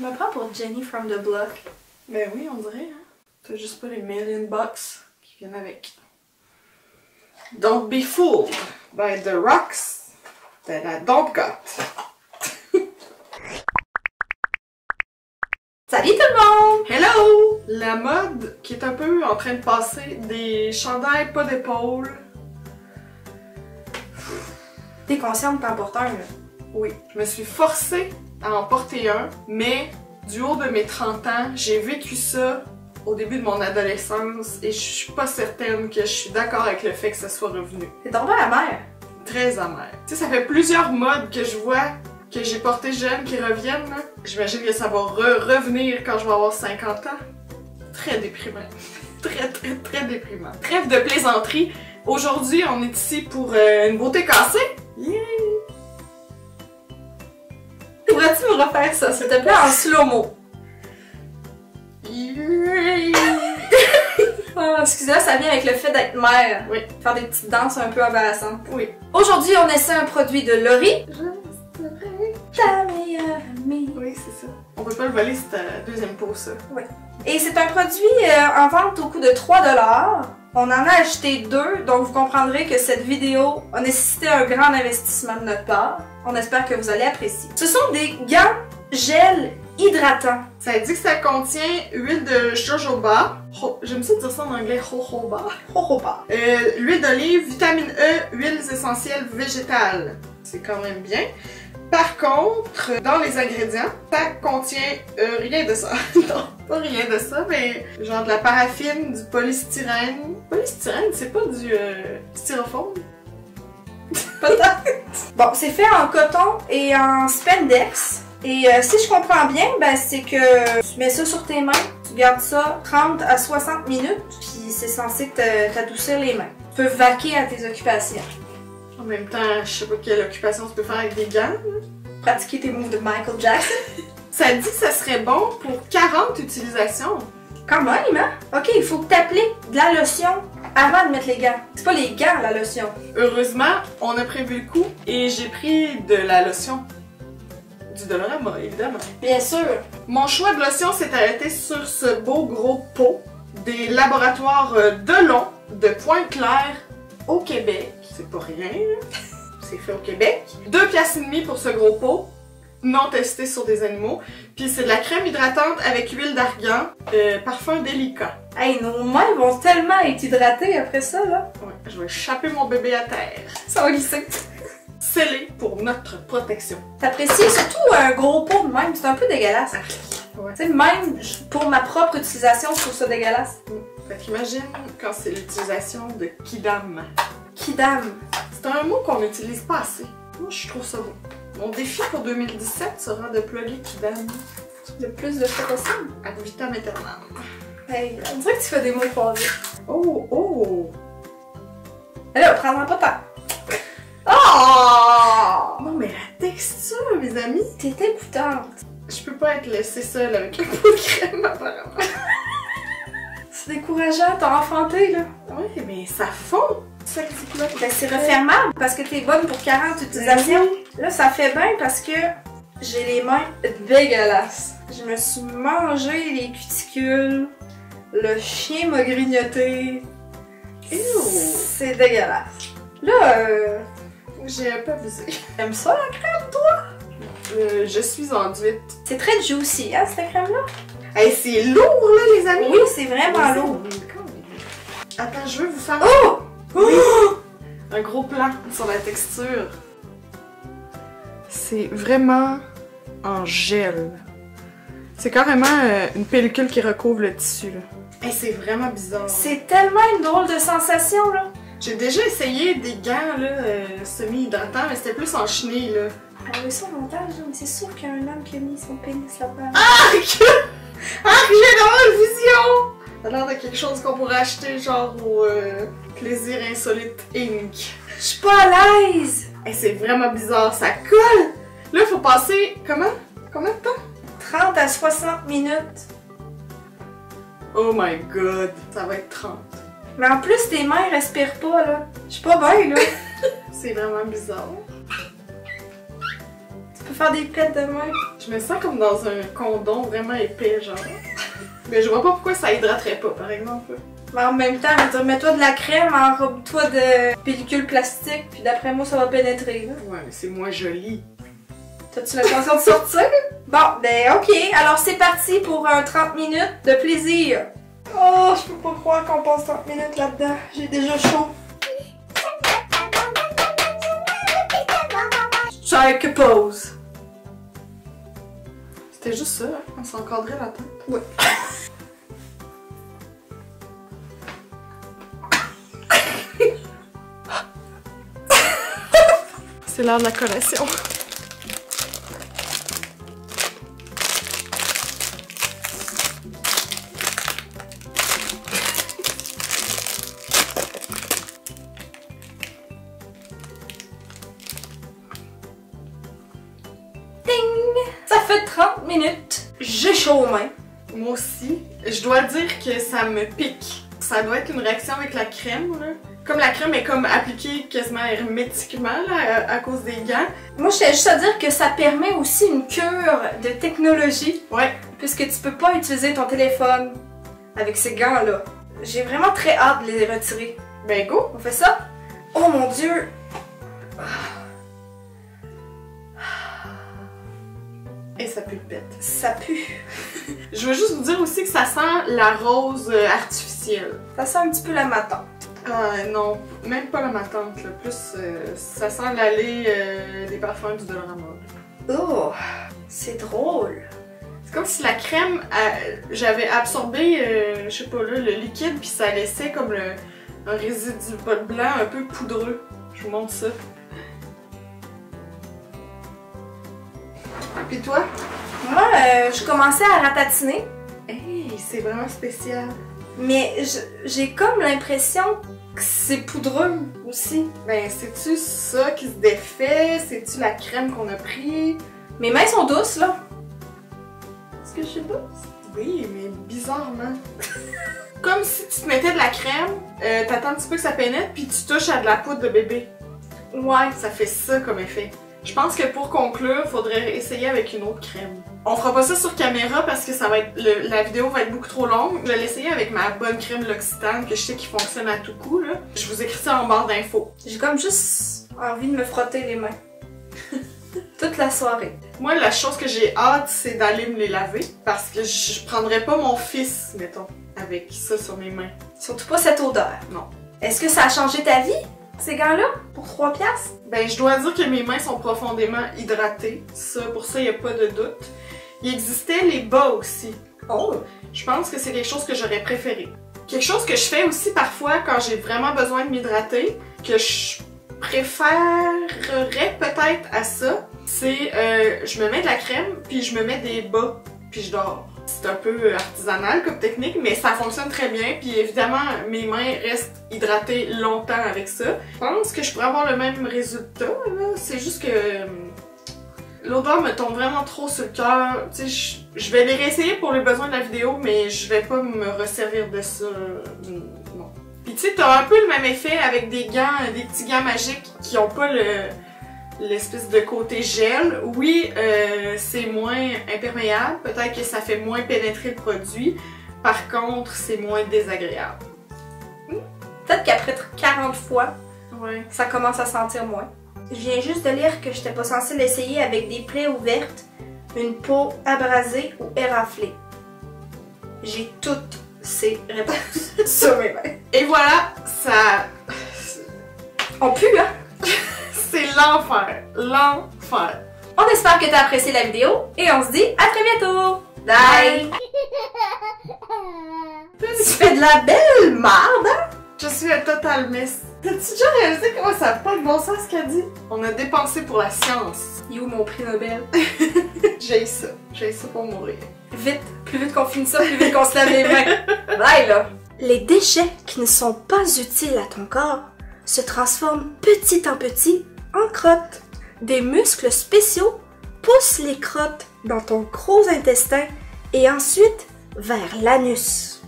Je me prends pour Jenny from the Block. Ben oui, on dirait, hein. T'as juste pas les $1,000,000 qui viennent avec. Don't be fooled by the rocks that I don't got. Salut tout le monde! Hello! La mode qui est un peu en train de passer des chandails pas d'épaule. T'es consciente de t'en porter un, là? Oui, je me suis forcée à en porter un, mais du haut de mes 30 ans, j'ai vécu ça au début de mon adolescence et je suis pas certaine que je suis d'accord avec le fait que ça soit revenu. T'es tombée à la mer? Très amer. Tu sais, ça fait plusieurs modes que je vois que j'ai porté jeune qui reviennent, là. J'imagine que ça va revenir quand je vais avoir 50 ans. Très déprimant. Très déprimant. Trêve de plaisanterie. Aujourd'hui, on est ici pour une beauté cassée. Yeah! Pourrais-tu me refaire ça, s'il te plaît, en slow-mo? Yeah! Oh, excusez-moi, ça vient avec le fait d'être mère. Oui. Faire des petites danses un peu embarrassantes. Oui. Aujourd'hui, on essaie un produit de Laurie. Ta meilleure amie. Oui, c'est ça. On peut pas le voler, c'est ta deuxième pause, ça. Oui. Et c'est un produit en vente au coût de 3 $. On en a acheté 2, donc vous comprendrez que cette vidéo a nécessité un grand investissement de notre part. On espère que vous allez apprécier. Ce sont des gants gel hydratants. Ça dit que ça contient huile de jojoba. J'aime ça dire ça en anglais, jojoba. Jojoba. L'huile d'olive, vitamine E, huiles essentielles végétales. C'est quand même bien. Par contre, dans les ingrédients, ça contient rien de ça. Non, pas rien de ça, mais genre de la paraffine, du polystyrène. Polystyrène, c'est pas du styrofoam? Peut-être. Bon, c'est fait en coton et en spandex. Et si je comprends bien, ben c'est que tu mets ça sur tes mains, tu gardes ça 30 à 60 minutes, puis c'est censé t'adoucir les mains. Tu peux vaquer à tes occupations. En même temps, je sais pas quelle occupation tu peux faire avec des gants. Pratiquer tes moves de Michael Jackson. Ça dit que ça serait bon pour 40 utilisations. Quand même, hein? Ok, il faut que t'appliques de la lotion avant de mettre les gants. C'est pas les gants, la lotion. Heureusement, on a prévu le coup et j'ai pris de la lotion. Du Dolorama, évidemment. Bien sûr. Mon choix de lotion s'est arrêté sur ce beau gros pot des laboratoires Delon de Pointe-Claire au Québec. C'est pas rien, là. C'est fait au Québec. 2,5 $ pour ce gros pot, non testé sur des animaux. Puis c'est de la crème hydratante avec huile d'argan, parfum délicat. Hey, nos mains vont tellement être hydratées après ça, là. Ouais, je vais échapper mon bébé à terre. Ça va glisser. Scellé pour notre protection. T'apprécies surtout un gros pot de même, c'est un peu dégueulasse. Ouais. Tu sais, même pour ma propre utilisation, je trouve ça dégueulasse. Fait qu'imagine quand c'est l'utilisation de Kidam. Kidam. C'est un mot qu'on n'utilise pas assez. Moi, je trouve ça beau. Mon défi pour 2017 sera de plugger Kidam Le plus de fois possible. ad vitam aeternam. Hey, on dirait que tu fais des mots croisés. Oh, oh! Là, prends-en pas tant. Oh! Non, mais la texture, mes amis! T'es écoutante. Je peux pas être laissée seule avec un pot de crème, apparemment. C'est décourageant, t'as enfanté, là. Ouais, mais ça fond! C'est ça que c'est quoi? Ben, c'est refermable parce que t'es bonne pour 40 utilisations. Là, ça fait bien parce que j'ai les mains dégueulasses. Je me suis mangé les cuticules. Le chien m'a grignoté. C'est dégueulasse. Là, j'ai un peu abusé. t'aimes ça la crème, toi? Je suis enduite. C'est très juicy, hein, cette crème-là? Hey, c'est lourd, là, les amis! Oui, c'est vraiment lourd. Attends, je veux vous faire... Oh! Oui. Un gros plan sur la texture. C'est vraiment en gel. C'est carrément une pellicule qui recouvre le tissu, là. Hey, c'est vraiment bizarre. C'est tellement une drôle de sensation, là. J'ai déjà essayé des gants, là, semi-hydratants, mais c'était plus en chenille, là. On veut ça au montage, là, mais c'est sûr qu'il y a un homme qui a mis son pénis là-dedans. Arc! Arc, j'ai dans la vision! Ça a l'air de quelque chose qu'on pourrait acheter, genre, au Plaisir Insolite Inc. Je suis pas à l'aise! Hey, c'est vraiment bizarre, ça colle! Là, il faut passer... Combien de temps? 30 à 60 minutes. Oh my god, ça va être 30. Mais en plus, tes mains respirent pas, là. Je suis pas bien, là. C'est vraiment bizarre. Tu peux faire des pets de main. Je me sens comme dans un condom vraiment épais, genre. Mais je vois pas pourquoi ça hydraterait pas, par exemple. Mais en même temps, je veux dire, mets-toi de la crème, enrobe-toi de pellicule plastique, puis d'après moi, ça va pénétrer. Là. Ouais, mais c'est moins joli. T'as-tu l'intention de sortir? Bon, ben ok, alors c'est parti pour 30 minutes de plaisir. Oh, je peux pas croire qu'on passe 30 minutes là-dedans. J'ai déjà chaud. Chaque pause. C'était juste ça, hein? On s'encadrait la tête. Oui. C'est l'heure de la collation. Ça fait 30 minutes. J'ai chaud aux mains. Moi aussi. Je dois dire que ça me pique. Ça doit être une réaction avec la crème, là. Comme la crème est comme appliquée quasiment hermétiquement, là, à cause des gants. Moi, je tiens juste à dire que ça permet aussi une cure de technologie. Ouais. Puisque tu peux pas utiliser ton téléphone avec ces gants-là. J'ai vraiment très hâte de les retirer. Ben go! On fait ça? Oh mon Dieu! Et ça pue le pète. Ça pue. Je veux juste vous dire aussi que ça sent la rose artificielle. Ça sent un petit peu la matante. Ah non, même pas la matante, là. Plus, ça sent l'allée des parfums du Dollarama. Oh! C'est drôle. C'est comme si la crème, j'avais absorbé, je sais pas là, le liquide, puis ça laissait comme un résidu blanc un peu poudreux. Je vous montre ça. Puis toi? Moi, je commençais à ratatiner, Hey, c'est vraiment spécial. mais j'ai comme l'impression que c'est poudreux aussi. Ben, c'est-tu ça qui se défait? C'est-tu la crème qu'on a pris? Mes mains sont douces, là. Est-ce que je suis douce? Oui, mais bizarrement. Comme si tu te mettais de la crème, t'attends un petit peu que ça pénètre, puis tu touches à de la poudre de bébé. Ouais. Ça fait ça comme effet. Je pense que pour conclure, faudrait essayer avec une autre crème. On fera pas ça sur caméra parce que ça va être la vidéo va être beaucoup trop longue. Je vais l'essayer avec ma bonne crème L'Occitane que je sais qui fonctionne à tout coup, là. Je vous écris ça en barre d'infos. J'ai comme juste envie de me frotter les mains. Toute la soirée. Moi, la chose que j'ai hâte, c'est d'aller me les laver parce que je prendrais pas mon fils, mettons, avec ça sur mes mains. Surtout pas cette odeur. Non. Est-ce que ça a changé ta vie, ces gants-là? Pour 3 piastres? Ben, je dois dire que mes mains sont profondément hydratées. Pour ça, il n'y a pas de doute. Il existait les bas aussi. Oh! Je pense que c'est quelque chose que j'aurais préféré. Quelque chose que je fais aussi parfois quand j'ai vraiment besoin de m'hydrater, que je préférerais peut-être à ça, c'est je me mets de la crème, puis je me mets des bas, puis je dors. C'est un peu artisanal comme technique, mais ça fonctionne très bien, puis évidemment, mes mains restent hydratées longtemps avec ça. Je pense que je pourrais avoir le même résultat, là. C'est juste que l'odeur me tombe vraiment trop sur le cœur. Tu sais, je vais les réessayer pour les besoins de la vidéo, mais je vais pas me resservir de ça. Non. Puis tu sais, t'as un peu le même effet avec des gants, des petits gants magiques qui ont pas l'espèce de côté gel. Oui, c'est moins imperméable. Peut-être que ça fait moins pénétrer le produit. Par contre, c'est moins désagréable. Peut-être qu'après 40 fois, Ouais. ça commence à sentir moins. Je viens juste de lire que j'étais pas censée l'essayer avec des plaies ouvertes, une peau abrasée ou éraflée. J'ai toutes ces réponses sur mes mains. Et voilà, ça... On pue, hein? c'est l'enfer. L'enfer. On espère que t'as apprécié la vidéo et on se dit à très bientôt! Bye! Tu fais de la belle marde, hein? Je suis un total mess. T'as-tu déjà réalisé comment ça n'a pas de bon sens ce qu'elle dit? On a dépensé pour la science. You, mon prix Nobel. J'ai ça. J'ai ça pour mourir. Vite, plus vite qu'on finit ça, plus vite qu'on se lave les mains. Bye, là! Les déchets qui ne sont pas utiles à ton corps se transforment petit en petit en crottes. Des muscles spéciaux poussent les crottes dans ton gros intestin et ensuite vers l'anus.